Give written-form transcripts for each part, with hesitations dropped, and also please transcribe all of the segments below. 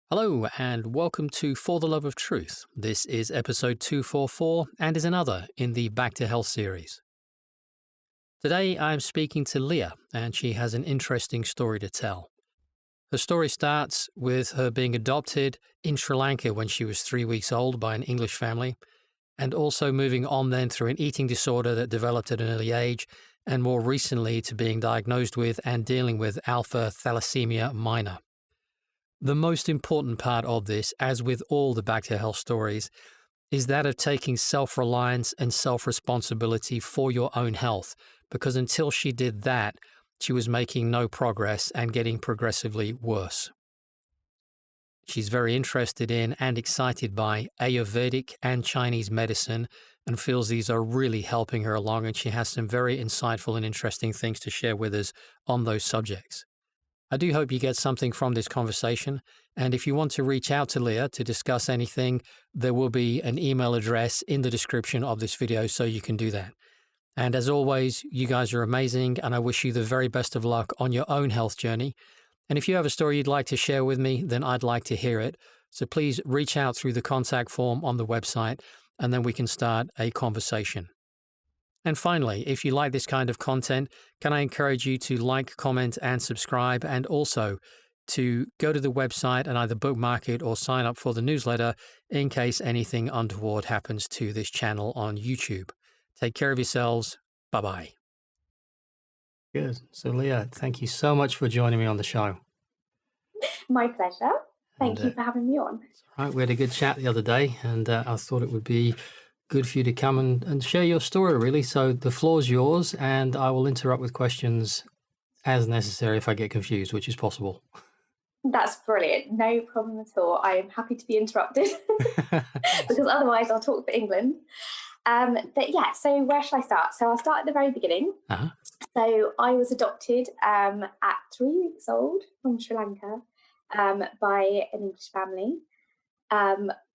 Hello and welcome to For the Love of Truth. This is episode 244 and is another in the Back to Health series. Today I'm speaking to Liya and she has an interesting story to tell. Her story starts with her being adopted in Sri Lanka when she was 3 weeks old by an English family, and also moving on then through an eating disorder that developed at an early age, and more recently to being diagnosed with and dealing with Alpha Thalassemia Minor. The most important part of this, as with all the Back to Health stories, is that of taking self-reliance and self-responsibility for your own health, because until she did that, she was making no progress and getting progressively worse. She's very interested in and excited by Ayurvedic and Chinese medicine and feels these are really helping her along, and she has some very insightful and interesting things to share with us on those subjects. I do hope you get something from this conversation, and if you want to reach out to Liya to discuss anything, there will be an email address in the description of this video so you can do that. And as always, you guys are amazing, and I wish you the very best of luck on your own health journey. And if you have a story you'd like to share with me, then I'd like to hear it. So please reach out through the contact form on the website, and then we can start a conversation. And finally, if you like this kind of content, can I encourage you to like, comment, and subscribe, and also to go to the website and either bookmark it or sign up for the newsletter in case anything untoward happens to this channel on YouTube. Take care of yourselves. Bye-bye. Good. So Liya, thank you so much for joining me on the show. My pleasure. Thank you for having me on. All right, we had a good chat the other day, and I thought it would be good for you to come and share your story, really. So the floor's yours, and I will interrupt with questions as necessary if I get confused, which is possible. That's brilliant. No problem at all. I am happy to be interrupted because otherwise I'll talk for England. But yeah, so where shall I start? So I'll start at the very beginning. So I was adopted at 3 weeks old from Sri Lanka by an English family.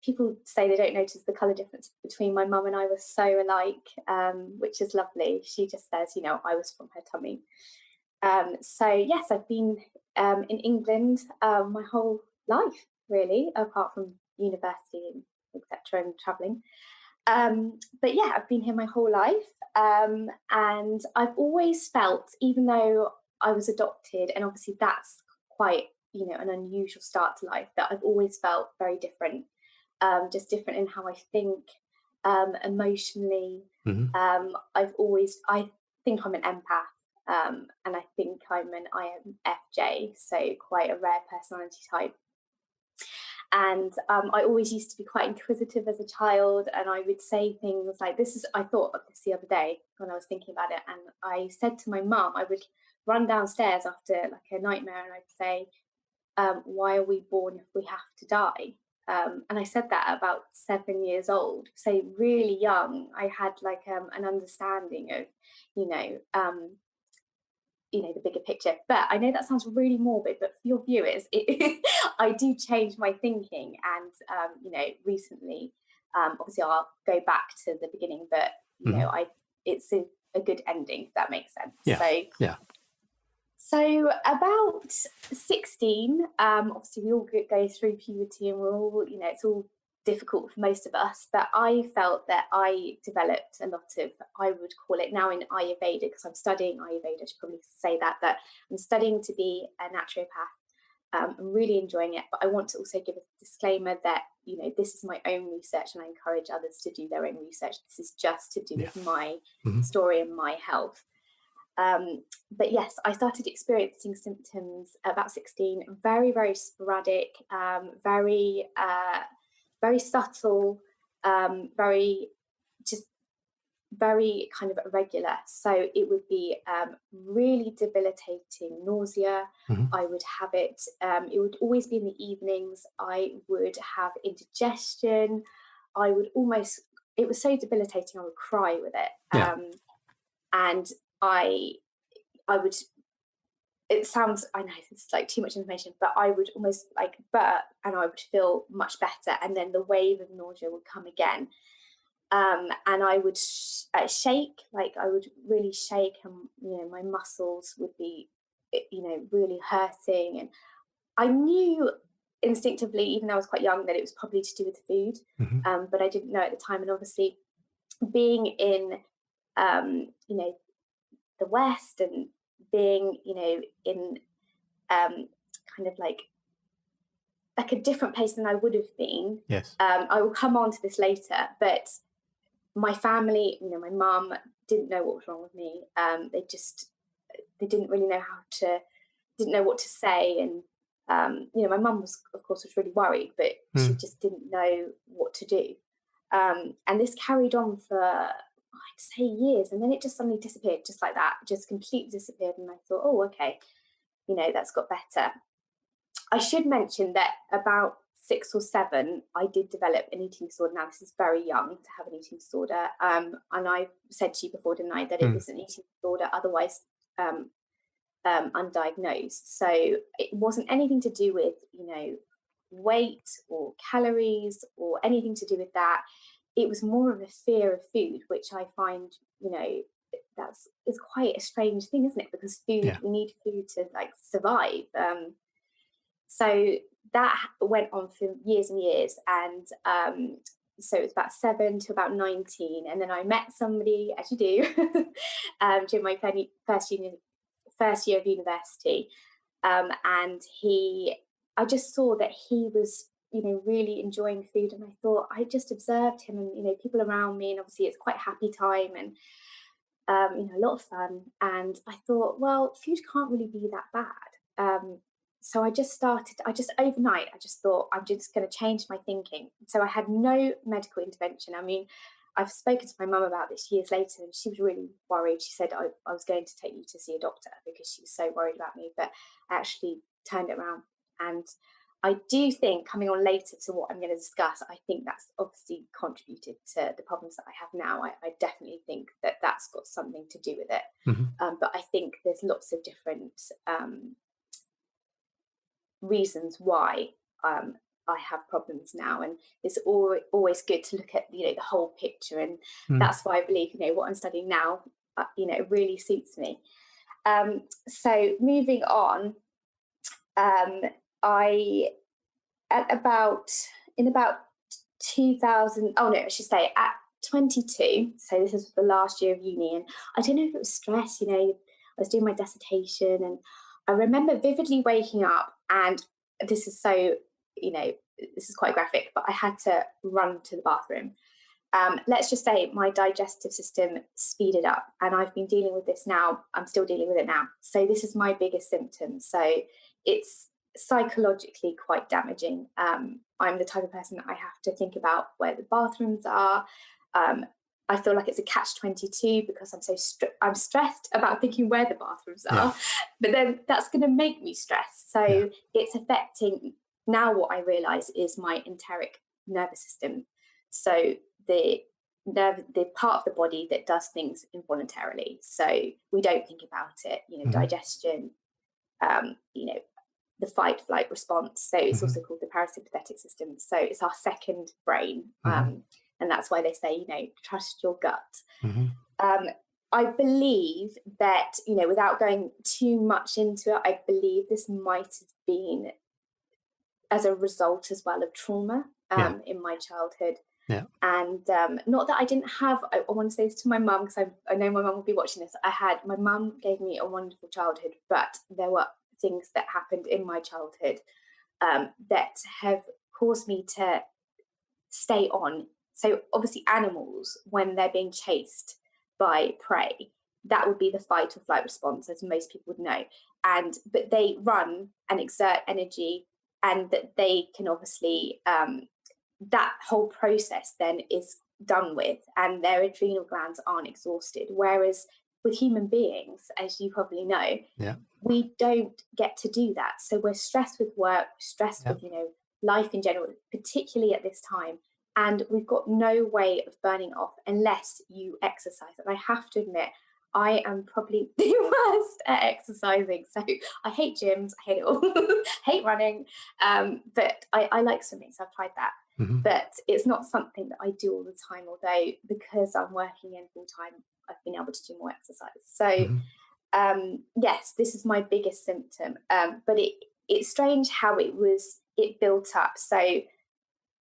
People say they don't notice the colour difference between my mum and I. Were so alike, which is lovely. She just says, I was from her tummy. So yes, I've been in England my whole life, really, apart from university and etc. and travelling. But yeah, I've been here my whole life, and I've always felt, even though I was adopted, and obviously that's quite an unusual start to life, that I've always felt very different, just different in how I think, emotionally. I think I'm an empath, and I think I'm an INFJ, so quite a rare personality type. And I always used to be quite inquisitive as a child, and I would say things like I thought of this the other day when I was thinking about it, and I said to my mum, I would run downstairs after like a nightmare, and I'd say, why are we born if we have to die? And I said that at about 7 years old, so really young. I had like an understanding of, the bigger picture. But I know that sounds really morbid, but for your viewers, I do change my thinking. And recently, obviously I'll go back to the beginning, but it's a good ending, if that makes sense. Yeah. So about 16, obviously we all go through puberty, and we're all, it's all difficult for most of us, but I felt that I developed a lot of, I would call it now in Ayurveda, because I'm studying Ayurveda, I should probably say that I'm studying to be a naturopath. I'm really enjoying it, but I want to also give a disclaimer that, this is my own research, and I encourage others to do their own research. This is just to do with my story and my health. But yes, I started experiencing symptoms about 16, very, very sporadic, very subtle, very kind of irregular. So it would be really debilitating nausea. I would have it, it would always be in the evenings. I would have indigestion. It was so debilitating, I would cry with it. And I would, it sounds, I know it's like too much information, but I would almost like burp and I would feel much better. And then the wave of nausea would come again. And I would shake, like I would really shake, and, my muscles would be, really hurting. And I knew instinctively, even though I was quite young, that it was probably to do with food, but I didn't know at the time. And obviously, being in the West, and being in kind of like a different place than I would have been. Yes. I will come on to this later, but my family, my mum didn't know what was wrong with me. They didn't really know didn't know what to say. And, my mum was really worried, but she just didn't know what to do. And this carried on for, I'd say, years. And then it just suddenly disappeared, just like that, just completely disappeared. And I thought, oh, okay, that's got better. I should mention that about 6 or 7, I did develop an eating disorder. Now, this is very young to have an eating disorder. And I said to you before, didn't I, that it was an eating disorder, otherwise undiagnosed. So it wasn't anything to do with, weight or calories or anything to do with that. It was more of a fear of food, which I find, it's quite a strange thing, isn't it? Because food, we need food to survive. So that went on for years and years. And so it was about 7 to about 19. And then I met somebody, as you do, during my first year of university. And I just saw that he was, really enjoying food. And I thought, I just observed him and, people around me. And obviously it's quite a happy time and, a lot of fun. And I thought, well, food can't really be that bad. So overnight, I just thought, I'm just going to change my thinking. So I had no medical intervention. I mean, I've spoken to my mum about this years later, and she was really worried. She said, I was going to take you to see a doctor because she was so worried about me, but I actually turned it around. And I do think, coming on later to what I'm going to discuss, I think that's obviously contributed to the problems that I have now. I definitely think that that's got something to do with it. But I think there's lots of different reasons why I have problems now, and it's always good to look at the whole picture, and that's why I believe what I'm studying now really suits me. So moving on, in about 2000, I should say at 22, so this is the last year of uni, and I don't know if it was stress, I was doing my dissertation, and I remember vividly waking up, and this is so, this is quite graphic, but I had to run to the bathroom. Let's just say my digestive system speeded up, and I've been dealing with this now. I'm still dealing with it now. So this is my biggest symptom. So it's psychologically quite damaging. I'm the type of person that I have to think about where the bathrooms are. I feel like it's a catch-22 because I'm stressed about thinking where the bathrooms are, but then that's going to make me stressed. So it's affecting, now what I realise is my enteric nervous system. So the part of the body that does things involuntarily. So we don't think about it, digestion, the fight-flight response. So it's also called the parasympathetic system. So it's our second brain. And that's why they say, trust your gut. I believe that, without going too much into it, I believe this might have been as a result as well of trauma in my childhood. Yeah. And not that I didn't have, I want to say this to my mum, because I know my mum will be watching this. My mum gave me a wonderful childhood, but there were things that happened in my childhood that have caused me to stay on. So obviously animals, when they're being chased by prey, that would be the fight or flight response, as most people would know. But they run and exert energy, and that they can obviously, that whole process then is done with, and their adrenal glands aren't exhausted. Whereas with human beings, as you probably know, we don't get to do that. So we're stressed with work, stressed with, life in general, particularly at this time. And we've got no way of burning off unless you exercise. And I have to admit, I am probably the worst at exercising. So I hate gyms, I hate it all, hate running. But I like swimming, so I've tried that. But it's not something that I do all the time, although because I'm working in full time, I've been able to do more exercise. So yes, this is my biggest symptom. But it's strange how it was it built up. So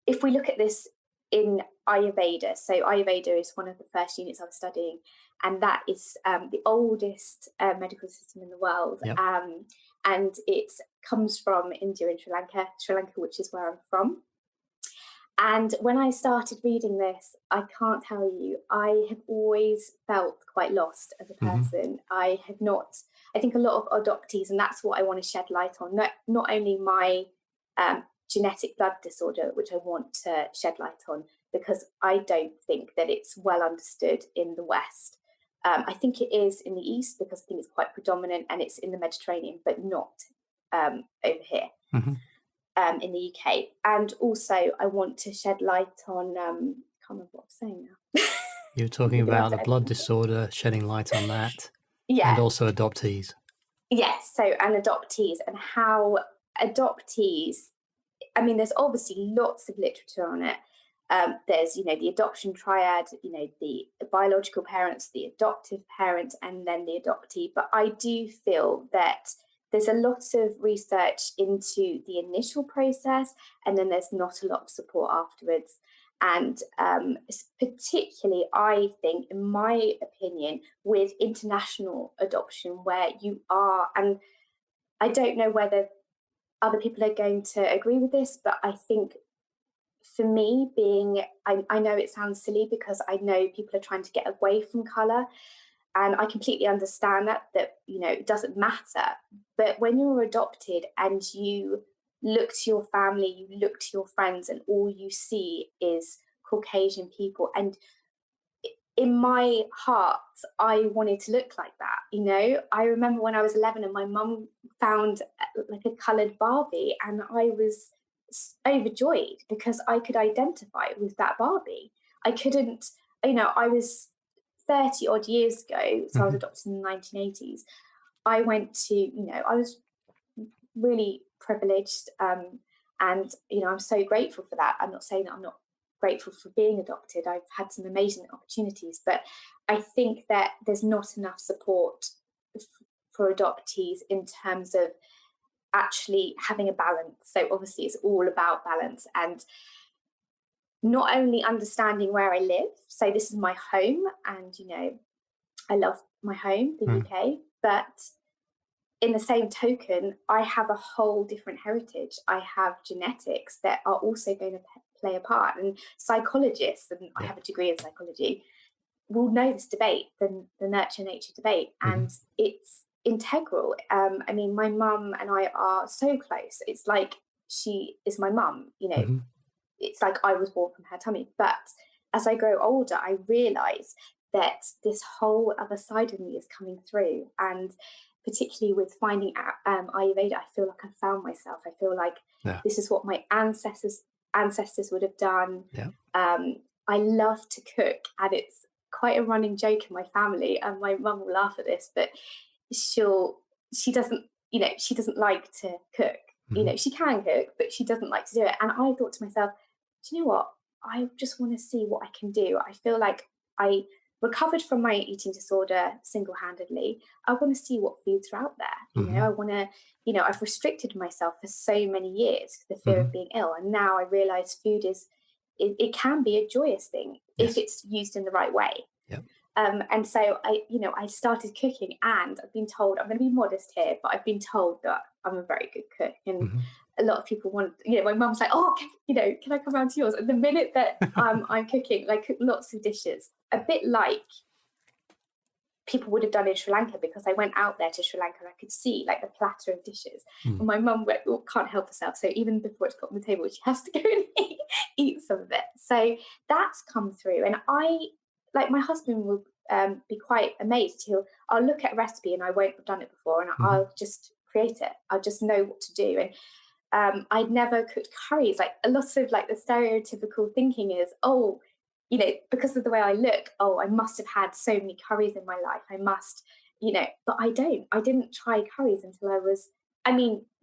if we look at this in Ayurveda, so Ayurveda is one of the first units I was studying, and that is the oldest medical system in the world. Yep. And it comes from India and Sri Lanka, which is where I'm from. And when I started reading this, I can't tell you, I have always felt quite lost as a person. I think a lot of adoptees, and that's what I want to shed light on, not only my genetic blood disorder, which I want to shed light on, because I don't think that it's well understood in the West. I think it is in the East, because I think it's quite predominant, and it's in the Mediterranean, but not over here in the UK. And also I want to shed light on, I can't remember what I'm saying now. You're talking about the blood disorder, shedding light on that, and also adoptees. Yes, so and adoptees, and how adoptees, I mean, there's obviously lots of literature on it. There's, the adoption triad, the biological parents, the adoptive parent, and then the adoptee. But I do feel that there's a lot of research into the initial process, and then there's not a lot of support afterwards. And particularly, I think, in my opinion, with international adoption, where you are, and I don't know whether other people are going to agree with this, but I think for me, I know it sounds silly, because I know people are trying to get away from colour, and I completely understand that it doesn't matter. But when you're adopted and you look to your family, you look to your friends, and all you see is Caucasian people, and in my heart, I wanted to look like that. I remember when I was 11 and my mum found like a coloured Barbie, and I was overjoyed because I could identify with that Barbie. I couldn't, I was 30 odd years ago, so I was adopted in the 1980s. I went to, I was really privileged, and I'm so grateful for that. I'm not saying that I'm not grateful for being adopted. I've had some amazing opportunities, but I think that there's not enough support for adoptees in terms of actually having a balance. So obviously it's all about balance, and not only understanding where I live. So this is my home, and I love my home, the UK, but in the same token, I have a whole different heritage. I have genetics that are also going to play a part, and psychologists, and I have a degree in psychology, will know this debate, the nurture-nature debate, and it's integral. I mean, my mum and I are so close. It's like she is my mum, It's like I was born from her tummy. But as I grow older, I realise that this whole other side of me is coming through. And particularly with finding Ayurveda, I feel like I found myself. I feel like this is what my ancestors would have done. I love to cook, and it's quite a running joke in my family, and my mum will laugh at this, but she doesn't like to cook. She can cook, but she doesn't like to do it. And I thought to myself, do you know what? I just want to see what I can do. I feel like I recovered from my eating disorder single-handedly. I want to see what foods are out there. I want to, I've restricted myself for so many years for the fear of being ill. And now I realize food it can be a joyous thing if it's used in the right way. And so I started cooking, and I've been told, I'm going to be modest here, but I've been told that I'm a very good cook. And a lot of people want, my mum's like, oh, can I come around to yours? And the minute that I'm cooking, I cook lots of dishes, a bit like people would have done in Sri Lanka, because I went out there to Sri Lanka and I could see like the platter of dishes. And my mum can't help herself. So even before it's put on the table, she has to go and eat some of it. So that's come through. And my husband will be quite amazed. I'll look at a recipe and I won't have done it before, and I'll just create it. I'll just know what to do. And I'd never cooked curries. Like a lot of like the stereotypical thinking is, because of the way I look, I must have had so many curries in my life. I must, but I don't. I didn't try curries until I was,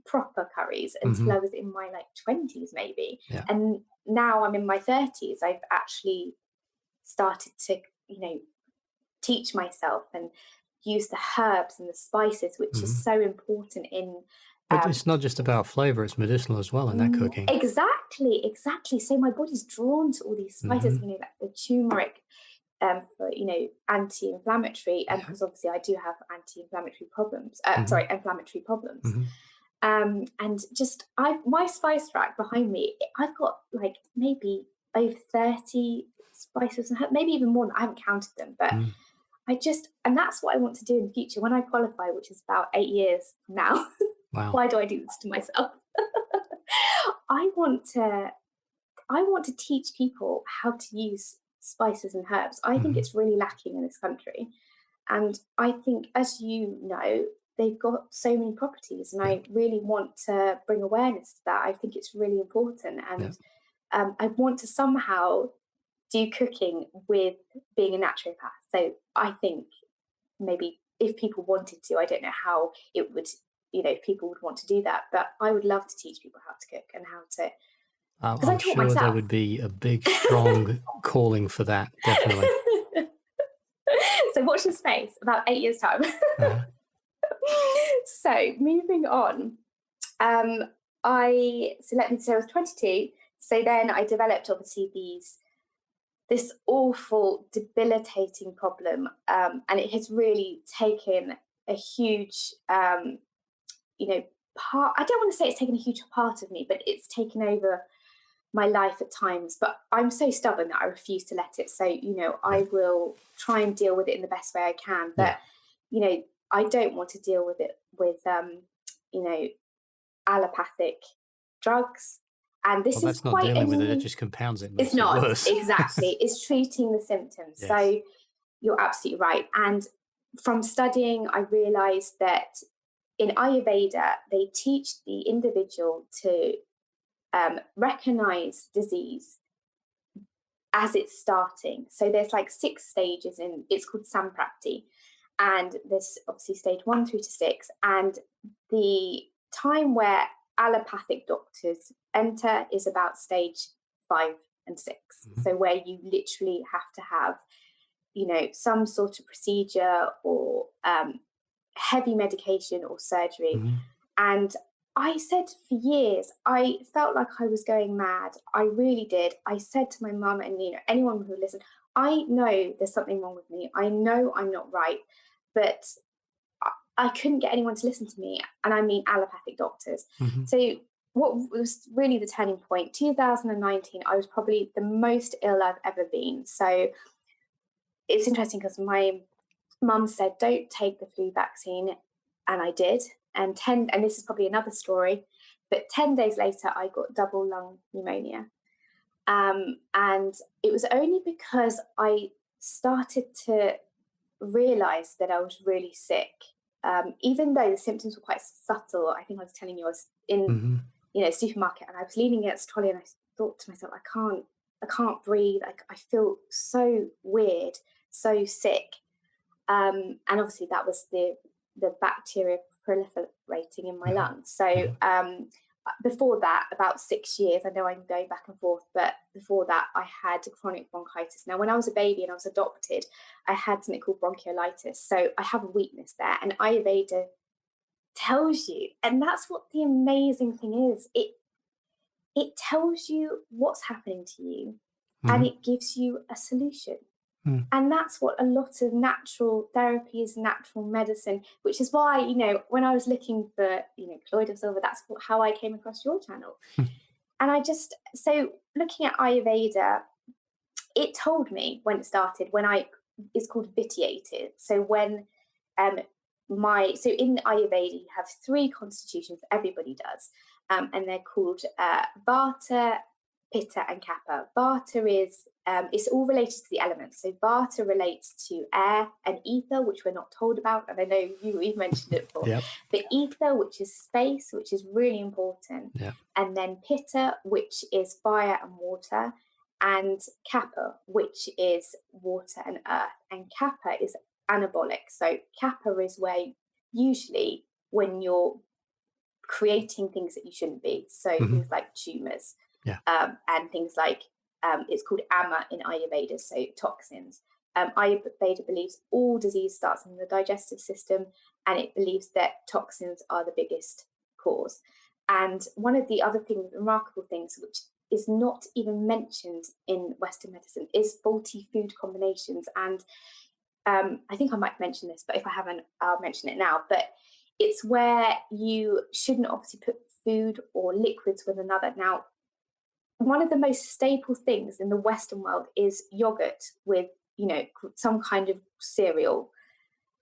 proper curries, until I was in my 20s maybe. And now I'm in my 30s. I've actually started to, teach myself and use the herbs and the spices, which is so important in But it's not just about flavor, it's medicinal as well in that cooking. Exactly. So my body's drawn to all these spices, like the turmeric, for, anti-inflammatory, and because obviously I do have anti-inflammatory problems, inflammatory problems. And just my spice rack behind me, I've got like maybe over 30 spices, maybe even more. I haven't counted them, but and that's what I want to do in the future when I qualify, which is about 8 years from now. Wow. Why do I do this to myself? I want to teach people how to use spices and herbs. I think it's really lacking in this country. And I think, as you know, they've got so many properties, and I really want to bring awareness to that. I think it's really important. And I want to somehow do cooking with being a naturopath. So I think maybe if people wanted to, I don't know how it would, if people would want to do that, but I would love to teach people how to cook and how to. I'm sure there would be a big, strong calling for that, definitely. So watch this space, about 8 years' time. So moving on, I was 22. So then I developed obviously this awful, debilitating problem, and it has really taken a huge, part. I don't want to say it's taken a huge part of me, but it's taken over my life at times. But I'm so stubborn that I refuse to let it. So I will try and deal with it in the best way I can. But I don't want to deal with it with allopathic drugs. And this is not dealing with it; it just compounds it. It's not worse. Exactly. It's treating the symptoms. Yes. So you're absolutely right. And from studying, I realised that in Ayurveda, they teach the individual to recognise disease as it's starting. So there's like 6 stages in. It's called Samprapti, and there's obviously stage 1 through to 6. And the time where allopathic doctors enter is about stage 5 and 6. So where you literally have to have, some sort of procedure or heavy medication or surgery. And I said for years, I felt like I was going mad. I really did. I said to my mum and anyone who listened, I know there's something wrong with me. I know I'm not right, but I couldn't get anyone to listen to me, and I mean allopathic doctors. So what was really the turning point? 2019, I was probably the most ill I've ever been. So it's interesting because my mum said, don't take the flu vaccine, and I did. And this is probably another story, but 10 days later, I got double lung pneumonia. And it was only because I started to realise that I was really sick. Even though the symptoms were quite subtle. I think I was telling you I was in a supermarket, and I was leaning against a trolley, and I thought to myself, I can't breathe. I feel so weird, so sick. And obviously that was the bacteria proliferating in my lungs. So before that, about 6 years, I know I'm going back and forth, but before that I had chronic bronchitis. Now, when I was a baby and I was adopted, I had something called bronchiolitis. So I have a weakness there, and Ayurveda tells you, and that's what the amazing thing is, it tells you what's happening to you, and it gives you a solution. And that's what a lot of natural therapy is, natural medicine, which is why, when I was looking for, colloidal silver, that's how I came across your channel. And so looking at Ayurveda, it told me when it started, it's called vitiated. So when in Ayurveda, you have 3 constitutions, everybody does, and they're called Vata, Pitta and Kapha. Vata is, it's all related to the elements. So Vata relates to air and ether, which we're not told about. And I know you've mentioned it before. Yep. But ether, which is space, which is really important. Yep. And then Pitta, which is fire and water. And Kapha, which is water and earth. And Kapha is anabolic. So Kapha is where usually when you're creating things that you shouldn't be. So things like tumours. And things like, it's called ama in Ayurveda, so toxins. Ayurveda believes all disease starts in the digestive system, and it believes that toxins are the biggest cause. And one of the other things, remarkable things, which is not even mentioned in Western medicine, is faulty food combinations. And I think I might mention this, but if I haven't, I'll mention it now. But it's where you shouldn't obviously put food or liquids with another. Now, one of the most staple things in the Western world is yogurt with, some kind of cereal,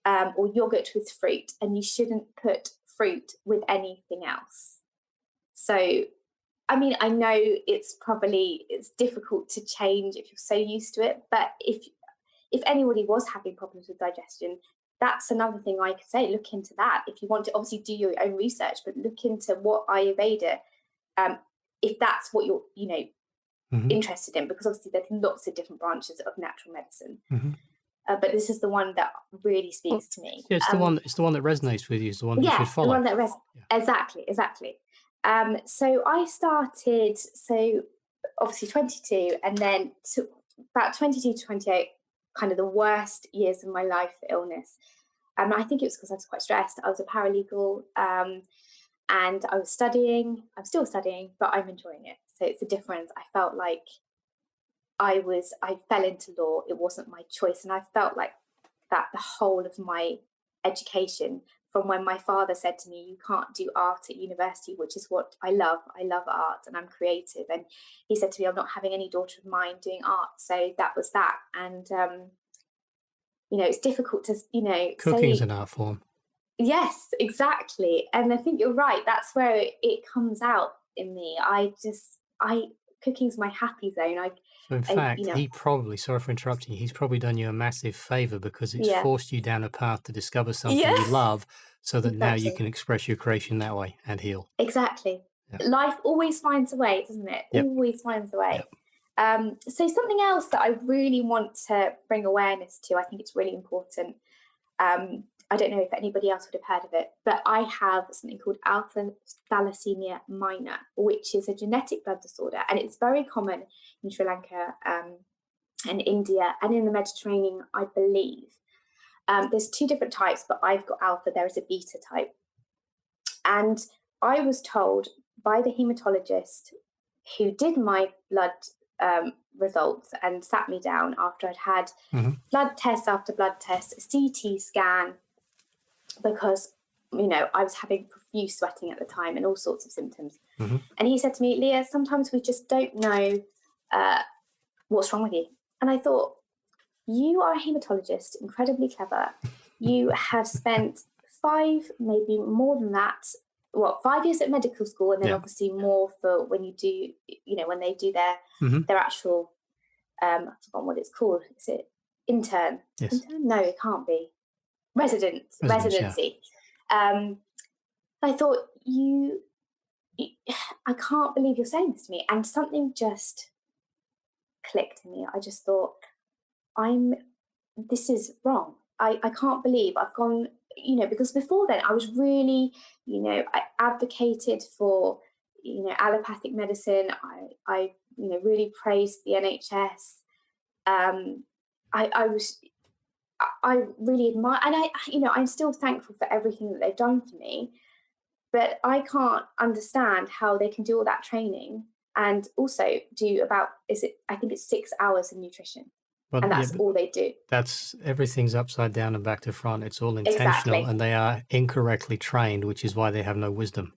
or yogurt with fruit, and you shouldn't put fruit with anything else. So, I mean, I know it's difficult to change if you're so used to it, but if anybody was having problems with digestion, that's another thing I could say, look into that. If you want to obviously do your own research, but look into what Ayurveda, if that's what you're, interested in, because obviously there's lots of different branches of natural medicine. But this is the one that really speaks to me. Yeah, it's the one that resonates with you. It's the one that you should follow. The one that Exactly. So I started, obviously 22, and then about 22 to 28, kind of the worst years of my life for illness. I think it was because I was quite stressed. I was a paralegal, and I was studying. I'm still studying, but I'm enjoying it. So it's a difference. I felt like I fell into law. It wasn't my choice. And I felt like that the whole of my education, from when my father said to me, you can't do art at university, which is what I love. I love art and I'm creative. And he said to me, I'm not having any daughter of mine doing art. So that was that. And, it's difficult to, Cooking's an art form. Yes, exactly. And I think you're right. That's where it comes out in me. Cooking's my happy zone. So in fact, he probably, sorry for interrupting you, he's probably done you a massive favor, because it's forced you down a path to discover something you love, so that now you can express your creation that way and heal. Exactly. Yeah. Life always finds a way, doesn't it? Yep. Always finds a way. Yep. So something else that I really want to bring awareness to, I think it's really important. I don't know if anybody else would have heard of it, but I have something called Alpha Thalassemia Minor, which is a genetic blood disorder, and it's very common in Sri Lanka and India and in the Mediterranean, I believe. There's two different types, but I've got alpha. There is a beta type. And I was told by the hematologist who did my blood results and sat me down after I'd had blood test after blood test, a CT scan, because, I was having profuse sweating at the time and all sorts of symptoms. And he said to me, Liya, sometimes we just don't know what's wrong with you. And I thought, you are a hematologist, incredibly clever. You have spent 5, maybe more than that, 5 years at medical school, and then obviously more for when you do, when they do their actual, I've forgotten what it's called. Is it intern? Yes. Intern? No, it can't be. Residency. Yeah. I thought, I can't believe you're saying this to me. And something just clicked in me. I just thought, this is wrong. I can't believe I've gone, because before then I was really, I advocated for, allopathic medicine. I really praised the NHS. I really admire, and I'm still thankful for everything that they've done for me, but I can't understand how they can do all that training and also do I think it's 6 hours of nutrition. Well, and that's all they do. Everything's upside down and back to front. It's all intentional, and they are incorrectly trained, which is why they have no wisdom.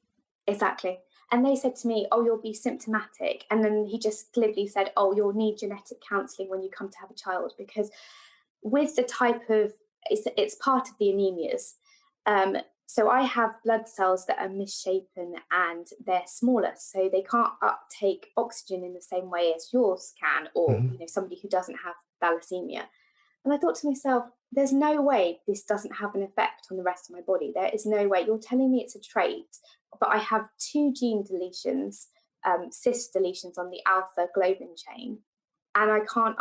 Exactly. And they said to me, oh, you'll be symptomatic. And then he just glibly said, oh, you'll need genetic counselling when you come to have a child, because with the type of, it's part of the anemias. So I have blood cells that are misshapen and they're smaller, so they can't uptake oxygen in the same way as yours can, or somebody who doesn't have thalassemia. And I thought to myself, there's no way this doesn't have an effect on the rest of my body. There is no way. You're telling me it's a trait, but I have 2 gene deletions, cis deletions on the alpha globin chain, and I can't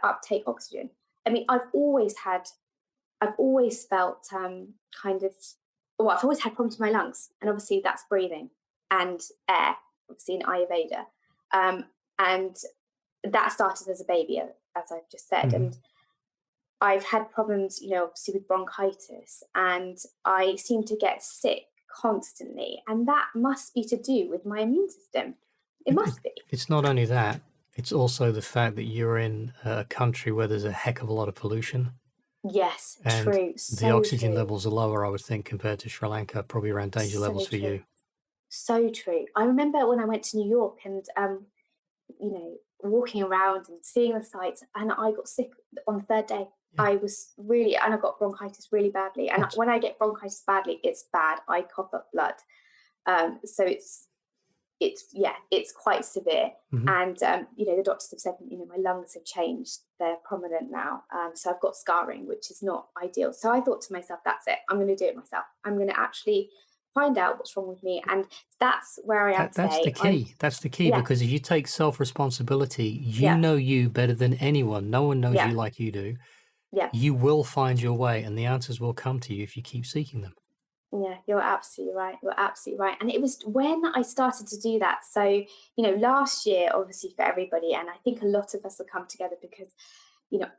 uptake oxygen. I mean, I've always felt I've always had problems with my lungs, and obviously that's breathing and air, obviously in Ayurveda. And that started as a baby, as I've just said. And I've had problems, obviously with bronchitis, and I seem to get sick constantly. And that must be to do with my immune system. It must be. It's not only that, it's also the fact that you're in a country where there's a heck of a lot of pollution. Yes, and true. The oxygen true. levels are lower, I would think, compared to Sri Lanka, probably around danger levels for you. So true. I remember when I went to New York and, walking around and seeing the sights, and I got sick on the third day. Yeah. I got bronchitis really badly. And when I get bronchitis badly, it's bad. I cough up blood. So it's quite severe. Mm-hmm. And, the doctors have said, my lungs have changed. They're prominent now. So I've got scarring, which is not ideal. So I thought to myself, that's it. I'm going to do it myself. I'm going to actually find out what's wrong with me. And that's where I am today. That's the key, because if you take self-responsibility, you know you better than anyone. No one knows you like you do. Yeah. You will find your way, and the answers will come to you if you keep seeking them. Yeah, you're absolutely right. And it was when I started to do that. So, last year, obviously for everybody, and I think a lot of us will come together because,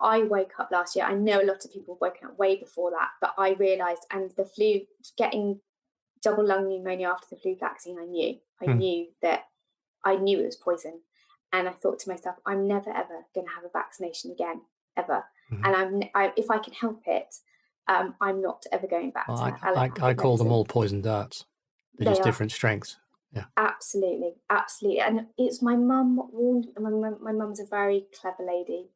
I woke up last year. I know a lot of people have woken up way before that, but I realised, and the flu, getting double lung pneumonia after the flu vaccine, I knew it was poison. And I thought to myself, I'm never, ever going to have a vaccination again, ever. Mm-hmm. And if I can help it, I'm not ever going back to allopathic I call medicine. them all poison darts. They're just different strengths. Yeah. Absolutely. And it's my mum warned. My mum's a very clever lady,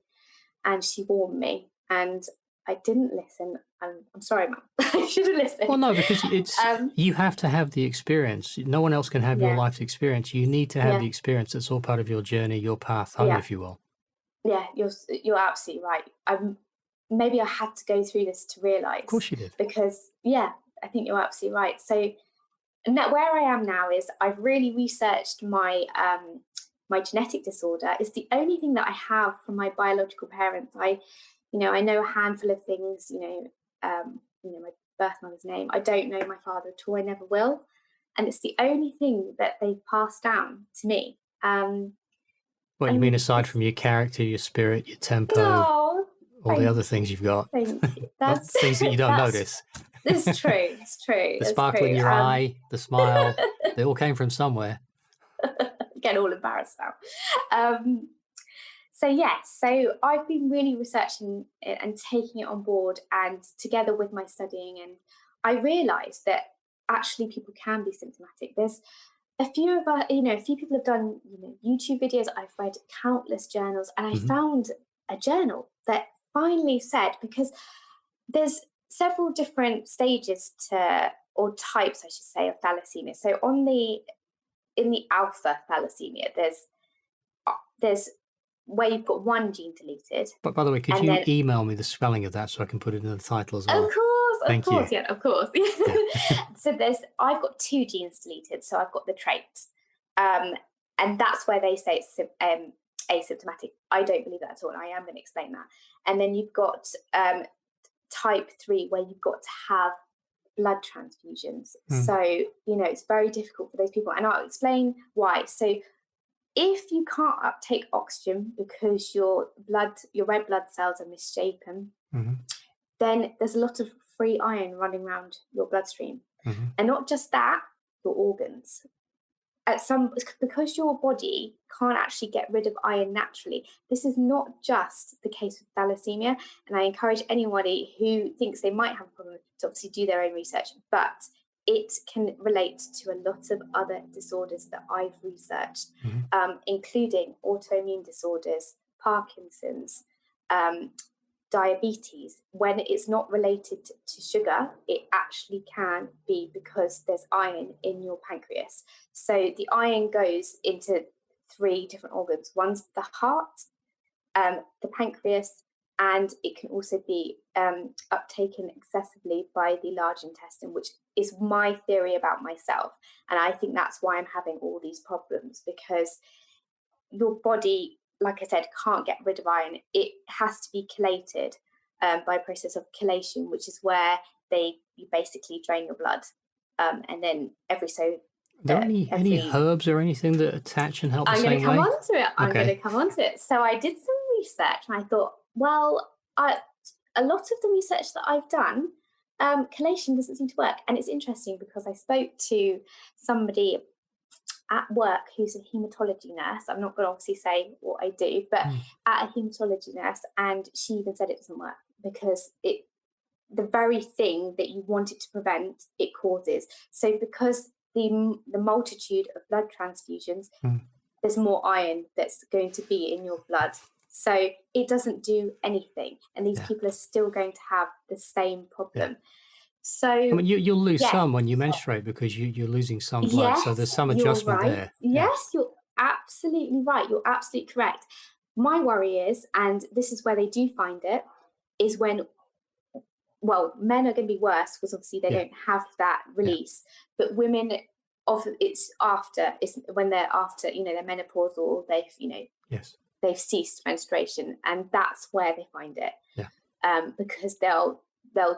and she warned me, and I didn't listen. I'm sorry, Mum. I should have listened. Well, no, because it's you have to have the experience. No one else can have your life's experience. You need to have the experience. That's all part of your journey, your path home, if you will. Yeah, you're absolutely right. Maybe I had to go through this to realise. Of course you did. Because, I think you're absolutely right. So where I am now is I've really researched my my genetic disorder. It's the only thing that I have from my biological parents. I know a handful of things, my birth mother's name. I don't know my father at all. I never will. And it's the only thing that they've passed down to me. What you mean, aside from your character, your spirit, your tempo, all the other things you've got? Thank you. That's things that you don't notice. It's true. The sparkle in your eye, the smile, they all came from somewhere. Get all embarrassed now. So I've been really researching it and taking it on board, and together with my studying, and I realised that actually people can be symptomatic. There's a few people have done YouTube videos. I've read countless journals, and I found a journal that finally said, because there's several different stages or types, I should say, of thalassemia. So in the alpha thalassemia, there's where you've got one gene deleted. But by the way, could you email me the spelling of that so I can put it in the title as well? Of course, Thank you. Yeah, of course. So I've got 2 genes deleted. So I've got the trait, and that's where they say it's asymptomatic. I don't believe that at all. And I am going to explain that. And then you've got type 3, where you've got to have blood transfusions. So it's very difficult for those people, and I'll explain why. So if you can't uptake oxygen because your red blood cells are misshapen, then there's a lot of free iron running around your bloodstream. And not just that, your organs. Because your body can't actually get rid of iron naturally. This is not just the case with thalassemia, and I encourage anybody who thinks they might have a problem to obviously do their own research, but it can relate to a lot of other disorders that I've researched, including autoimmune disorders, Parkinson's, diabetes. When it's not related to sugar, it actually can be because there's iron in your pancreas. So the iron goes into 3 different organs. One's the heart, the pancreas, and it can also be uptaken excessively by the large intestine, which is my theory about myself. And I think that's why I'm having all these problems, because your body, like I said, can't get rid of iron. It has to be chelated by a process of chelation, which is where you basically drain your blood, and then every so. Are there any herbs or anything that attach and help the same way? I'm going to come on to it. So I did some research, and I thought, well, a lot of the research that I've done chelation doesn't seem to work. And it's interesting because I spoke to somebody at work who's a hematology nurse. I'm not going to obviously say what I do, but at a hematology nurse, and she even said it doesn't work because the very thing that you want it to prevent, it causes. So because the multitude of blood transfusions, there's more iron that's going to be in your blood. So it doesn't do anything. And these people are still going to have the same problem. So I mean, you'll lose some when you menstruate because you're losing some blood. So there's some adjustment there. Yes, you're absolutely right. You're absolutely correct. My worry is, and this is where they do find it, is when, well, men are going to be worse because obviously they don't have that release. But women, it's when they're after, they're menopausal, or they've ceased menstruation, and that's where they find it. Because they'll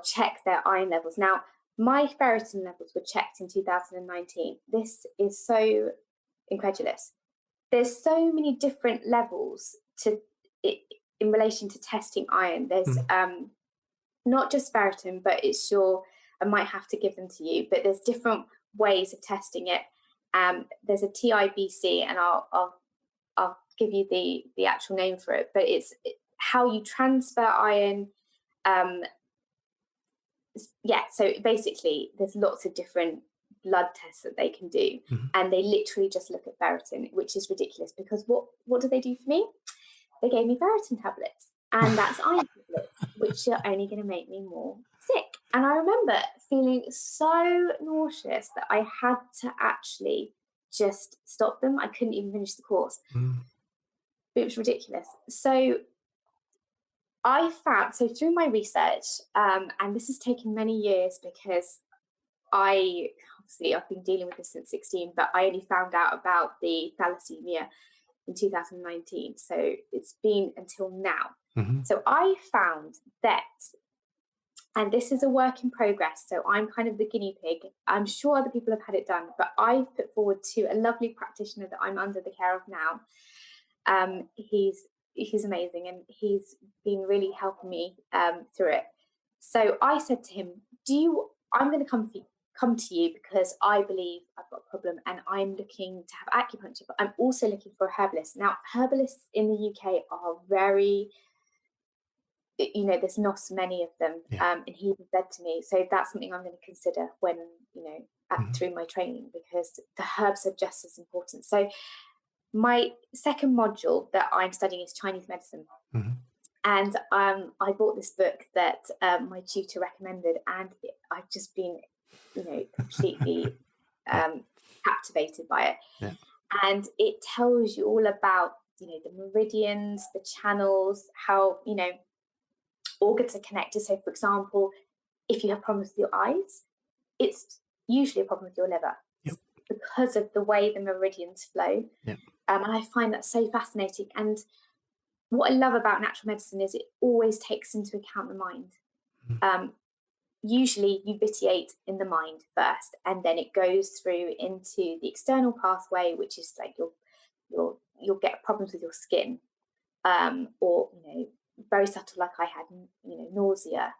check their iron levels. Now, my ferritin levels were checked in 2019. This is so incredulous. There's so many different levels in relation to testing iron. There's not just ferritin, but I might have to give them to you, but there's different ways of testing it. There's a TIBC, and I'll give you the actual name for it, but it's how you transfer iron. So basically there's lots of different blood tests that they can do, and they literally just look at ferritin, which is ridiculous because what do they do for me? They gave me ferritin tablets, and that's iron tablets, which are only going to make me more sick. And I remember feeling so nauseous that I had to actually just stop them. I couldn't even finish the course. It was ridiculous. So I found, through my research, and this has taken many years because I've been dealing with this since 16, but I only found out about the thalassemia in 2019. So it's been until now. So I found that, and this is a work in progress, so I'm kind of the guinea pig. I'm sure other people have had it done, but I've put forward to a lovely practitioner that I'm under the care of now. He's amazing, and he's been really helping me through it. So I said to him, I'm going to come to you because I believe I've got a problem, and I'm looking to have acupuncture, but I'm also looking for a herbalist. Now, herbalists in the UK are very, there's not so many of them. And he said to me, so that's something I'm going to consider when, through my training, because the herbs are just as important. So my second module that I'm studying is Chinese medicine. And I bought this book that my tutor recommended, and I've just been, completely captivated by it. And it tells you all about, the meridians, the channels, how, organs are connected. So, for example, if you have problems with your eyes, it's usually a problem with your liver because of the way the meridians flow. And I find that so fascinating. And what I love about natural medicine is it always takes into account the mind. Usually you vitiate in the mind first, and then it goes through into the external pathway, which is like you'll get problems with your skin, or very subtle, like I had, nausea,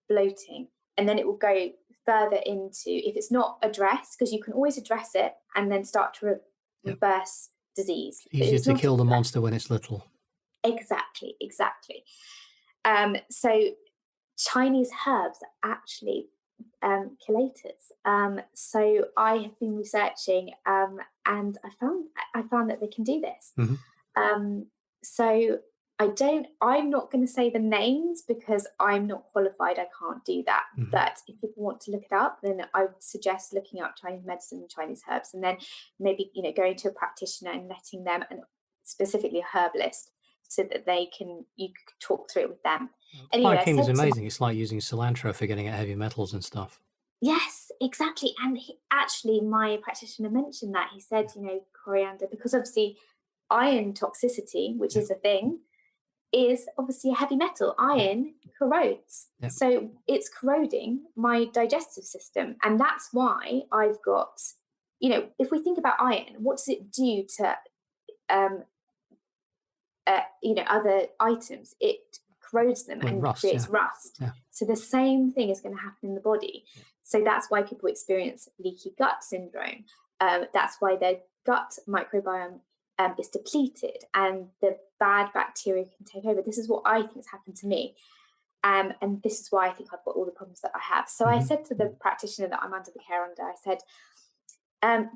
bloating, and then it will go further into, if it's not addressed, because you can always address it and then start to reverse disease. Easier to kill the monster when it's little. Exactly. So Chinese herbs are actually chelators. So I have been researching, and I found that they can do this. So I'm not going to say the names because I'm not qualified. I can't do that. But if people want to look it up, then I would suggest looking up Chinese medicine and Chinese herbs, and then maybe, going to a practitioner and letting them, and specifically a herbalist, so that you could talk through it with them. Anyway, King is amazing. It's like using cilantro for getting at heavy metals and stuff. Yes, exactly. And my practitioner mentioned that. He said, coriander, because obviously iron toxicity, which is a thing, is obviously a heavy metal. Iron corrodes. So it's corroding my digestive system. And that's why I've got, if we think about iron, what does it do to, other items? It corrodes them and rust, creates rust. Yeah. So the same thing is going to happen in the body. Yeah. So that's why people experience leaky gut syndrome. That's why their gut microbiome is depleted and the bad bacteria can take over. This is what I think has happened to me. And this is why I think I've got all the problems that I have. So I said to the practitioner that I'm under the care under, I said,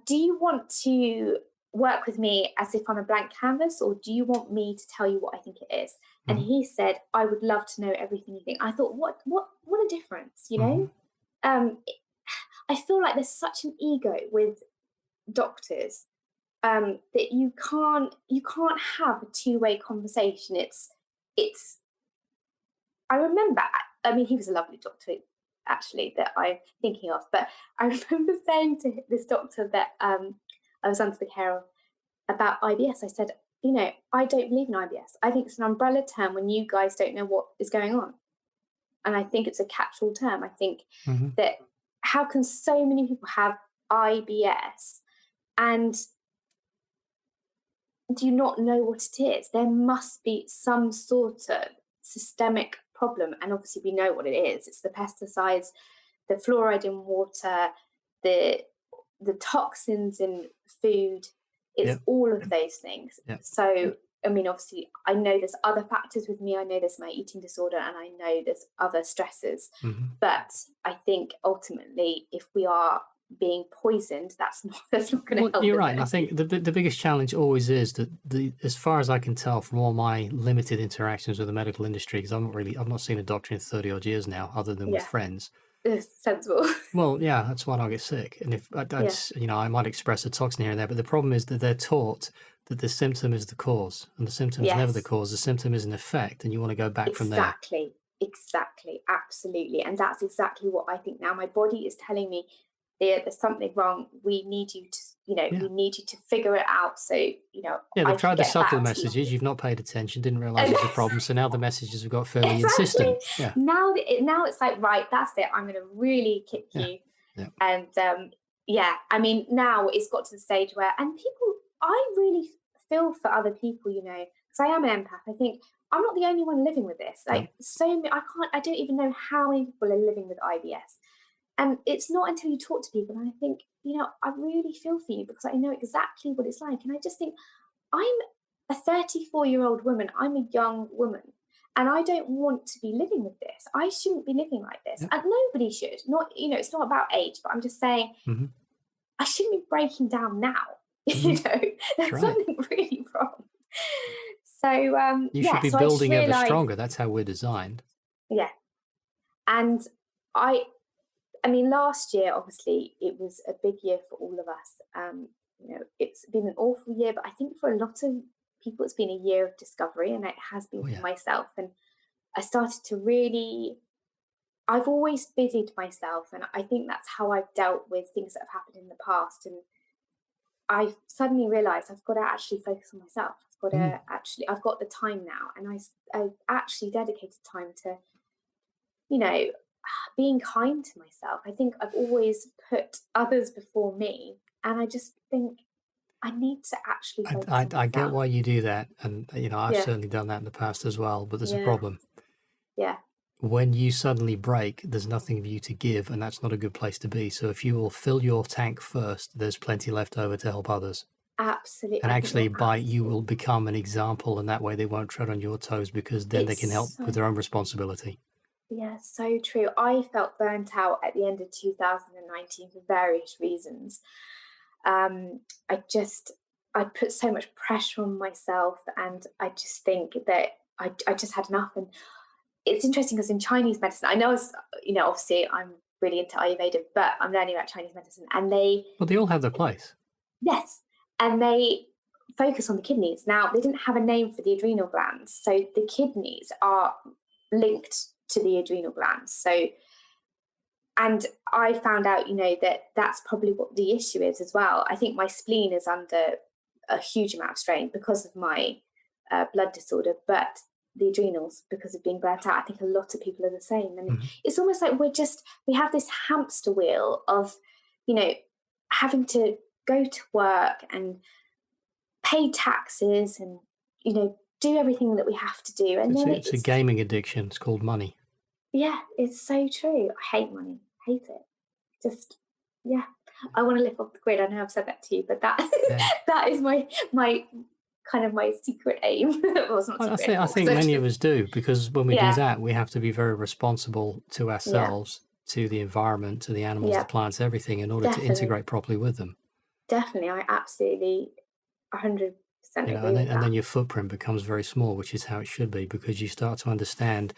do you want to work with me as if I'm a blank canvas, or do you want me to tell you what I think it is? And he said, I would love to know everything you think. I thought, what a difference, you know? I feel like there's such an ego with doctors that you can't have a two-way conversation. It's I remember, I mean, he was a lovely doctor actually that I'm thinking of, but I remember saying to this doctor that I was under the care of about IBS. I said, you know, I don't believe in IBS. I think it's an umbrella term when you guys don't know what is going on. And I think it's a catch-all term. I think that how can so many people have IBS and do you not know what it is? There must be some sort of systemic problem. And obviously we know what it is. It's the pesticides, the fluoride in water, the toxins in food. It's all of those things. So, I mean, obviously I know there's other factors with me. I know there's my eating disorder and I know there's other stresses. But I think ultimately if we are being poisoned, that's not going to help. You're right. And I think the biggest challenge always is that as far as I can tell from all my limited interactions with the medical industry, because I've not seen a doctor in 30 odd years now, other than with friends. It's sensible. Well, yeah, that's why I get sick. And if that's, you know, I might express a toxin here and there, but the problem is that they're taught that the symptom is the cause, and the symptom is never the cause. The symptom is an effect, and you want to go back from there. Exactly, absolutely, and that's exactly what I think now. My body is telling me there's something wrong. We need you to, you know, we need you to figure it out. So, you know, they've tried the subtle messages. You've not paid attention, didn't realize it's a problem. So now the messages have got fairly insistent. Yeah. Now it's like, right, that's it. I'm going to really kick you. And I mean, now it's got to the stage where, and people, I really feel for other people, you know, because I am an empath. I think I'm not the only one living with this. Like I don't even know how many people are living with IBS. And it's not until you talk to people, and I think, you know, I really feel for you because I know exactly what it's like. And I just think, I'm a 34-year-old woman. I'm a young woman. And I don't want to be living with this. I shouldn't be living like this. And nobody should. Not, you know, it's not about age, but I'm just saying, I shouldn't be breaking down now. You know, there's something really wrong. So, you should be building ever stronger. That's how we're designed. Yeah. And I mean, last year, obviously, it was a big year for all of us. You know, it's been an awful year, but I think for a lot of people, it's been a year of discovery, and it has been for myself. And I started to really, I've always busied myself, and I think that's how I've dealt with things that have happened in the past. And I suddenly realized I've got to actually focus on myself. I've got the time now, and I actually dedicated time to, you know, being kind to myself. I think I've always put others before me, and I just think I need to actually focus on myself. I get why you do that, and you know, I've certainly done that in the past as well, but there's a problem. When you suddenly break, there's nothing for you to give, and that's not a good place to be. So if you will fill your tank first, there's plenty left over to help others. Absolutely. And actually you will become an example, and that way they won't tread on your toes, because then they can help with their own responsibility. Yeah, so true. I felt burnt out at the end of 2019 for various reasons. I put so much pressure on myself, and I just think that I just had enough. And it's interesting because in Chinese medicine, I know, you know, obviously I'm really into Ayurveda, but I'm learning about Chinese medicine, and they all have their place. Yes, and they focus on the kidneys. Now, they didn't have a name for the adrenal glands, so the kidneys are linked to the adrenal glands. So, and I found out, you know, that that's probably what the issue is as well. I think my spleen is under a huge amount of strain because of my blood disorder, but the adrenals, because of being burnt out, I think a lot of people are the same. And it's almost like we have this hamster wheel of, you know, having to go to work and pay taxes and, you know, do everything that we have to do. And then it's a gaming addiction. It's called money. Yeah, it's so true. I hate money. Hate it. Just, yeah. I want to live off the grid. I know I've said that to you, but that is my kind of my secret aim. Well, it's not secret I think many of us do, because when we do that, we have to be very responsible to ourselves, to the environment, to the animals, the plants, everything, in order to integrate properly with them. Definitely. I absolutely 100% agree with that. And then your footprint becomes very small, which is how it should be, because you start to understand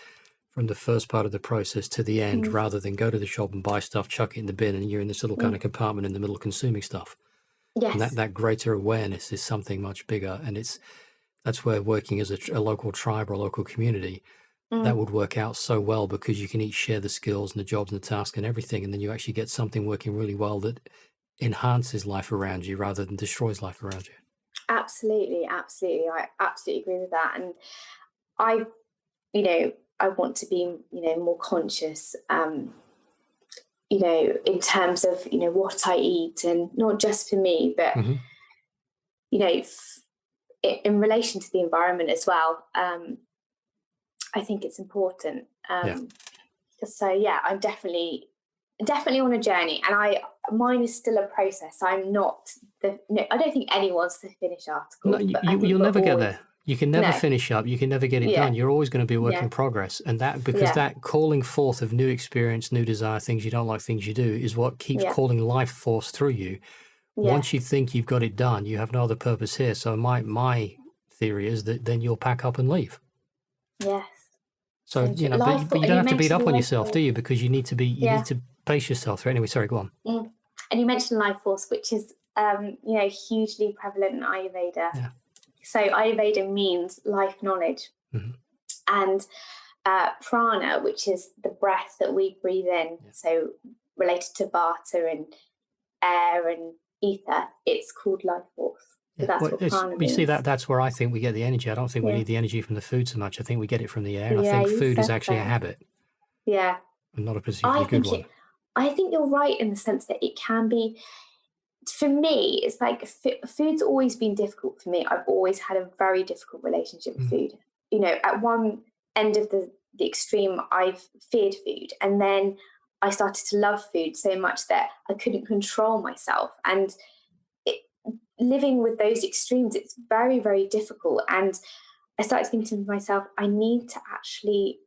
from the first part of the process to the end, rather than go to the shop and buy stuff, chuck it in the bin, and you're in this little kind of compartment in the middle consuming stuff. Yes. And that greater awareness is something much bigger. And that's where working as a local tribe or a local community, that would work out so well, because you can each share the skills and the jobs and the tasks and everything. And then you actually get something working really well that enhances life around you rather than destroys life around you. Absolutely. Absolutely. I absolutely agree with that. And I want to be, more conscious, in terms of, what I eat, and not just for me, but, in relation to the environment as well. I think it's important. So I'm definitely on a journey, and mine is still a process. I'm not I don't think anyone's the finished article. No, you'll never get there. You can never finish up. You can never get it done. You're always going to be a work in progress. And that calling forth of new experience, new desire, things you don't like, things you do, is what keeps calling life force through you. Once you think you've got it done, you have no other purpose here. So my theory is that then you'll pack up and leave. Yes. So, but you don't have to beat up on yourself, do you? Because you need to need to pace yourself through. Anyway, sorry, go on. And you mentioned life force, which is, hugely prevalent in Ayurveda. Yeah. So Ayurveda means life knowledge. And prana, which is the breath that we breathe in, so related to vata and air and ether, it's called life force. So that's what prana means. You see, that's where I think we get the energy. I don't think we need the energy from the food so much. I think we get it from the air. I think food is actually a habit. Yeah. And not a particularly good one. I think you're right in the sense that it can be. For me, it's like food's always been difficult for me. I've always had a very difficult relationship with food. At one end of the extreme, I've feared food. And then I started to love food so much that I couldn't control myself. And living with those extremes, it's very, very difficult. And I started thinking to myself, I need to actually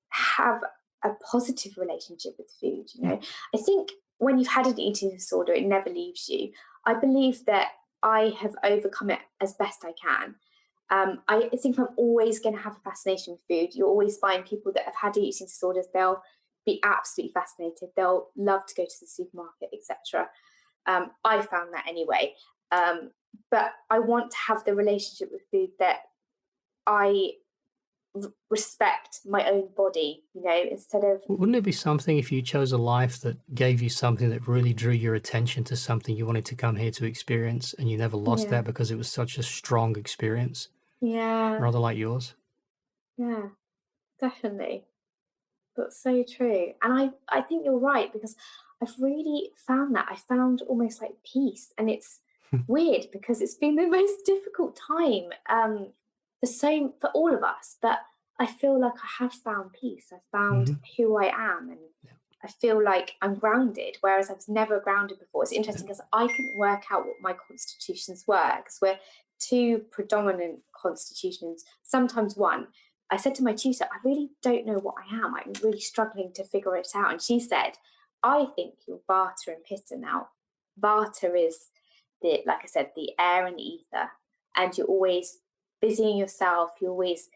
have a positive relationship with food. I think when you've had an eating disorder, it never leaves you. I believe that I have overcome it as best I can. I think I'm always going to have a fascination with food. You always find people that have had eating disorders, they'll be absolutely fascinated. They'll love to go to the supermarket, etc. I found that anyway. But I want to have the relationship with food that I respect my own body, instead of... Wouldn't it be something if you chose a life that gave you something that really drew your attention to something you wanted to come here to experience, and you never lost that because it was such a strong experience? Yeah. Rather like yours? Yeah, definitely. That's so true. And I think you're right, because I've really found that. I found almost like peace. And it's weird because it's been the most difficult time for all of us. But I feel like I have found peace. I found who I am, and I feel like I'm grounded, whereas I was never grounded before. It's interesting because I couldn't work out what my constitutions were, because we're two predominant constitutions, sometimes one. I said to my tutor, I really don't know what I am. I'm really struggling to figure it out. And she said, I think you're Vata and Pitta now. Vata is, like I said, the air and ether. And you're always busying yourself. You're always,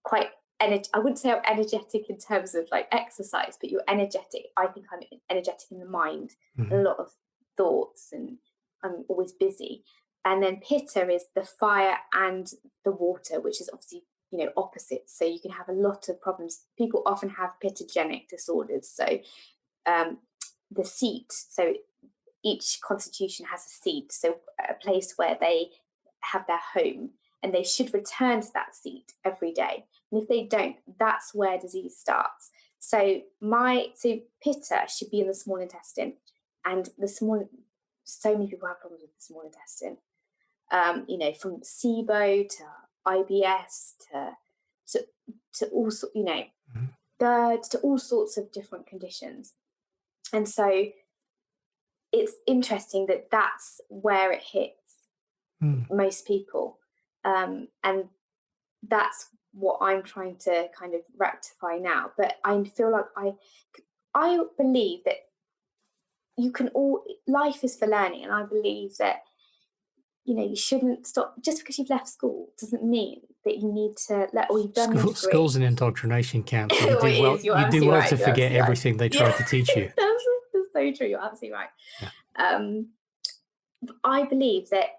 quite, I wouldn't say I'm energetic in terms of like exercise, but you're energetic. I think I'm energetic in the mind, a lot of thoughts, and I'm always busy. And then Pitta is the fire and the water, which is obviously, opposites. So you can have a lot of problems. People often have pitagenic disorders. So the seat, so each constitution has a seat, so a place where they have their home, and they should return to that seat every day. And if they don't, that's where disease starts. So Pitta should be in the small intestine, and so many people have problems with the small intestine. From SIBO to IBS to all GERD, to all sorts of different conditions. And so it's interesting that that's where it hits most people. And that's what I'm trying to kind of rectify now. But I feel like I believe that life is for learning. And I believe that, you shouldn't stop. Just because you've left school doesn't mean that you need to you've done your degree. School's an indoctrination camp. So you You're do well right. to forget everything they tried to teach you. That's so true. You're absolutely right. Yeah. I believe that,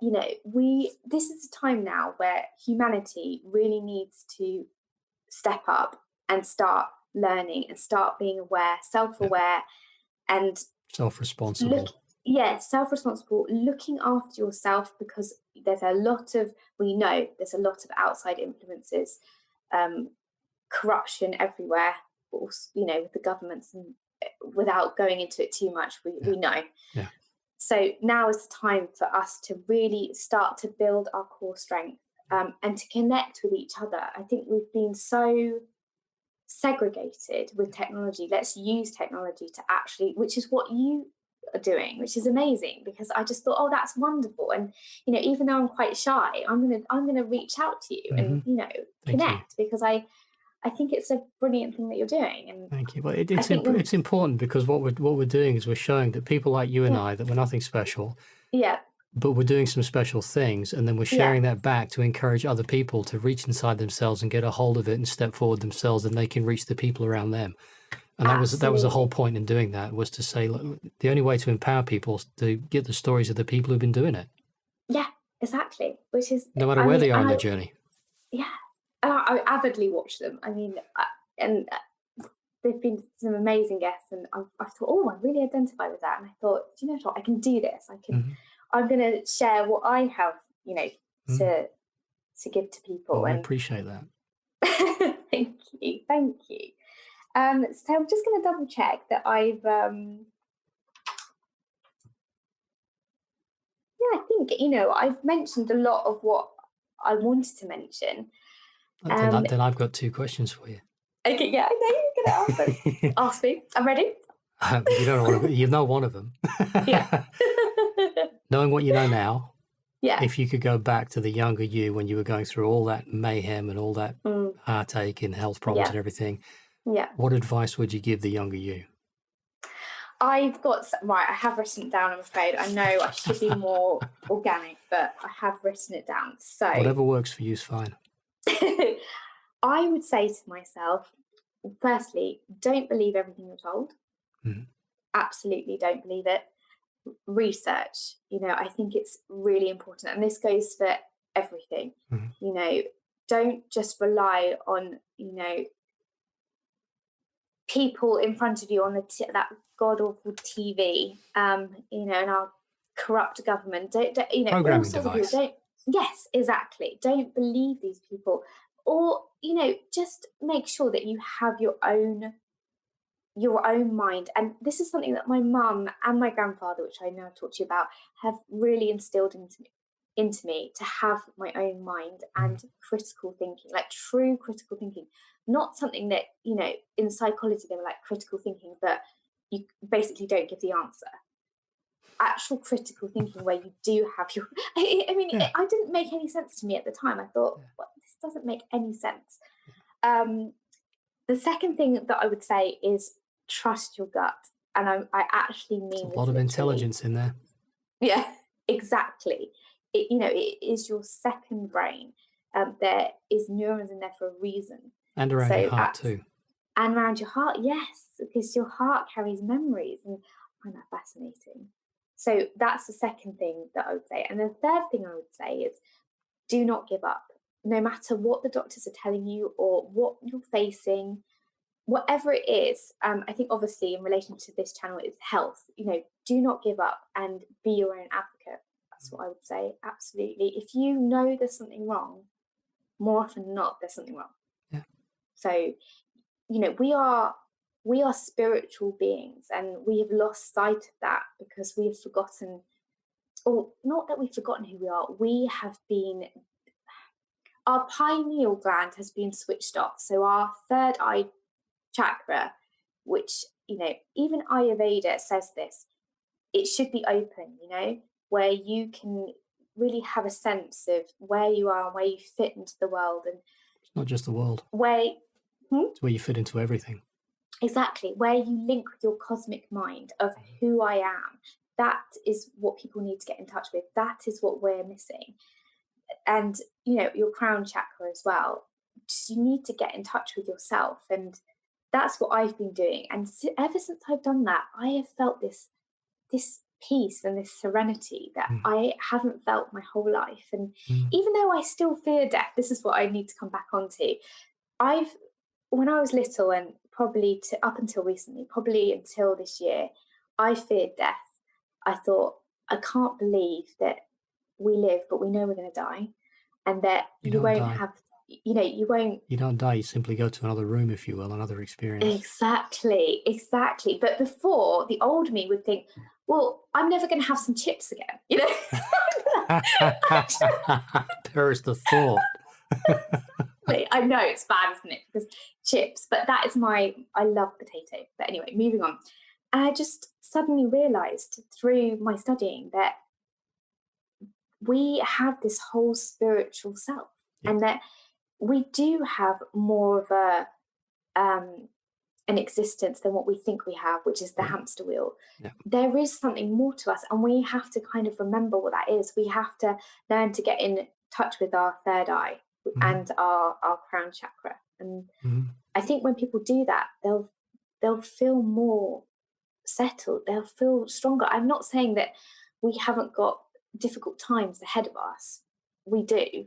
this is a time now where humanity really needs to step up and start learning and start being aware, self-aware, and self-responsible. Self-responsible, looking after yourself, because we know there's a lot of outside influences, corruption everywhere, with the governments, and without going into it too much, we know. Yeah. So now is the time for us to really start to build our core strength, and to connect with each other. I think we've been so segregated with technology. Let's use technology to which is what you are doing, which is amazing, because I just thought, that's wonderful. And even though I'm quite shy, I'm gonna reach out to you and connect, because I think it's a brilliant thing that you're doing. And thank you. Well, it's important, because what we're doing is we're showing that people like you and I, that we're nothing special. Yeah. But we're doing some special things, and then we're sharing that back to encourage other people to reach inside themselves and get a hold of it and step forward themselves, and they can reach the people around them. And that was the whole point in doing that, was to say, look, the only way to empower people is to get the stories of the people who've been doing it. Yeah, exactly. Which is no matter where they are in their journey. Yeah, and I avidly watch them. They've been some amazing guests, and I thought, I really identify with that. And I thought, do you know what? I can do this. I can. I'm going to share what I have, to give to people. Well, I appreciate that. Thank you. So I'm just going to double check that I've. I think I've mentioned a lot of what I wanted to mention. Then I've got two questions for you. Okay, yeah, I know you're going to ask them. Ask me. I'm ready. You know one of them. Yeah. Knowing what you know now, yeah. If you could go back to the younger you when you were going through all that mayhem and all that heartache and health problems and everything, what advice would you give the younger you? I've got, I have written it down, I'm afraid. I know I should be more organic, but I have written it down. So whatever works for you is fine. I would say to myself, firstly, don't believe everything you're told. Absolutely don't believe it. Research, I think it's really important, and this goes for everything. Don't just rely on people in front of you on that god awful TV, and our corrupt government. Don't programming device. Yes, exactly. Don't believe these people, or just make sure that you have your own mind. And this is something that my mum and my grandfather, which I know I've talked to you about, have really instilled into me, to have my own mind and critical thinking, like true critical thinking, not something that in psychology they were like critical thinking, but you basically don't give the answer. Actual critical thinking where you do have your it didn't make any sense to me at the time. I thought, this doesn't make any sense. The second thing that I would say is trust your gut, and I actually mean a lot of intelligence in there. Yeah, exactly. It is your second brain. There is neurons in there for a reason, and around your heart too. And around your heart, yes, because your heart carries memories, and I find that fascinating. So that's the second thing that I would say. And the third thing I would say is, do not give up, no matter what the doctors are telling you or what you're facing. Whatever it is, I think obviously in relation to this channel is health. Do not give up and be your own advocate. That's what I would say. Absolutely. If you know there's something wrong, more often than not, there's something wrong. Yeah. So, we are spiritual beings, and we have lost sight of that because we have forgotten, or not that we've forgotten who we are. We have been our pineal gland has been switched off. So our third eye chakra, which, even Ayurveda says this, it should be open, where you can really have a sense of where you are and where you fit into the world. And it's not just the world. It's where you fit into everything. Exactly. Where you link with your cosmic mind of who I am. That is what people need to get in touch with. That is what we're missing. And, your crown chakra as well. You need to get in touch with yourself. And that's what I've been doing. And ever since I've done that, I have felt this peace and this serenity that I haven't felt my whole life. And even though I still fear death, this is what I need to come back onto. When I was little, and probably up until recently, probably until this year, I feared death. I thought, I can't believe that we live, but we know we're going to die, and that you won't have, you won't. You don't die. You simply go to another room, if you will, another experience. Exactly. But before, the old me would think, well, I'm never going to have some chips again. There's the thought. I know it's bad, isn't it? Because chips, but that is I love potato. But anyway, moving on. I just suddenly realized through my studying that we have this whole spiritual self, and that we do have more of an existence than what we think we have, which is the hamster wheel. There is something more to us, and we have to kind of remember what that is. We have to learn to get in touch with our third eye and our crown chakra. And I think when people do that, they'll feel more settled. They'll feel stronger. I'm not saying that we haven't got difficult times ahead of us. We do.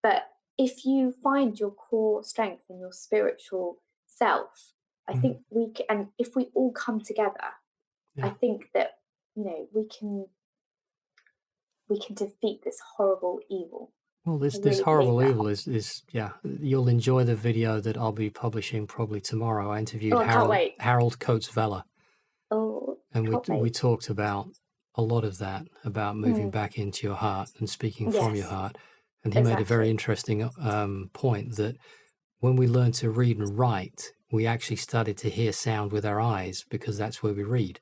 But if you find your core strength in your spiritual self, I think we can, and if we all come together, I think that, we can defeat this horrible evil. Well, this horrible evil is you'll enjoy the video that I'll be publishing probably tomorrow. I interviewed Harold Coates-Vella. And we talked about a lot of that, about moving back into your heart and speaking from your heart. And he made a very interesting point that when we learn to read and write, we actually started to hear sound with our eyes, because that's where we read.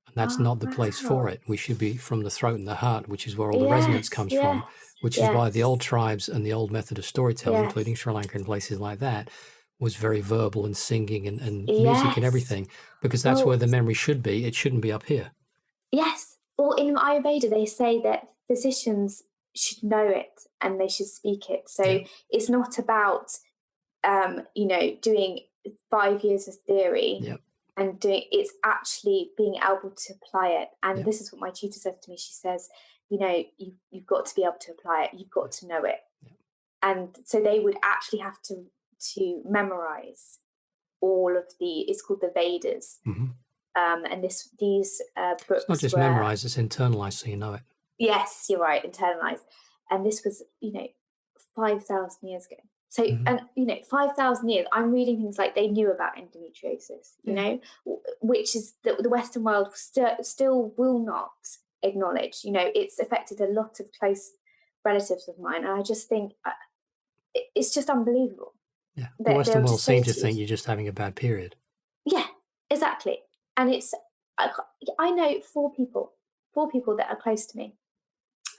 And that's not the place for it. We should be from the throat and the heart, which is where all the resonance comes from, which is why the old tribes and the old method of storytelling, including Sri Lanka and places like that, was very verbal and singing and music and everything, because that's where the memory should be. It shouldn't be up here. Yes. Well, in Ayurveda, they say that physicians should know it and they should speak it. So it's not about, doing 5 years of theory and it's actually being able to apply it. And this is what my tutor says to me. She says, you've got to be able to apply it. You've got to know it. And so they would actually have to memorize all of it's called the Vedas. And these books. It's not just memorized, it's internalized, so you know it. Yes, you're right, internalized. And this was, 5,000 years ago. So, and 5,000 years, I'm reading things like they knew about endometriosis, which is the Western world still will not acknowledge. It's affected a lot of close relatives of mine. And I just think it's just unbelievable. Yeah, the Western world seems to think you're just having a bad period. Yeah, exactly. And I know four people that are close to me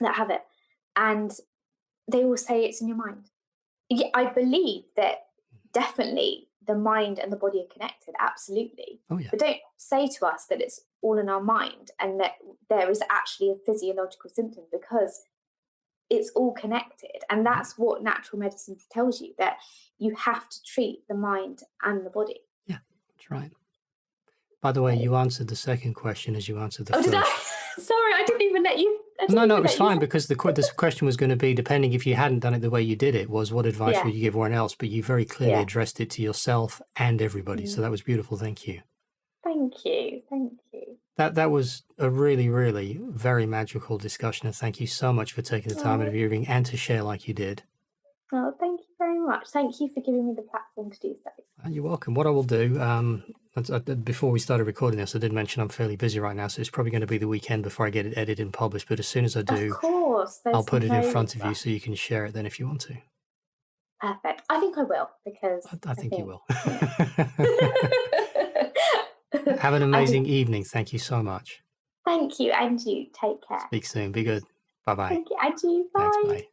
that have it. And they will say it's in your mind. Yeah, I believe that definitely the mind and the body are connected, absolutely. Oh, yeah. But don't say to us that it's all in our mind and that there is actually a physiological symptom, because it's all connected. And that's what natural medicine tells you, that you have to treat the mind and the body. Yeah, that's right. By the way, you answered the second question as you answered the first. Did I? Sorry, I didn't even let you. No, it was fine, because the question was going to be, depending if you hadn't done it the way you did it, was what advice would you give everyone else? But you very clearly addressed it to yourself and everybody. So that was beautiful. Thank you. Thank you. That was a really, really very magical discussion. And thank you so much for taking the time out of your evening and to share like you did. Oh, thank you very much. Thank you for giving me the platform to do so. You're welcome. What I will do, before we started recording this, I did mention I'm fairly busy right now, so it's probably going to be the weekend before I get it edited and published. But as soon as I do, of course, I'll put it in front of you so you can share it then if you want to. Perfect. I think I will, because I think you will. Yeah. Have an amazing evening. Thank you so much. Thank you, and you. Take care. Speak soon. Be good. Bye-bye. Thank you, and you. Bye. Thanks. Bye.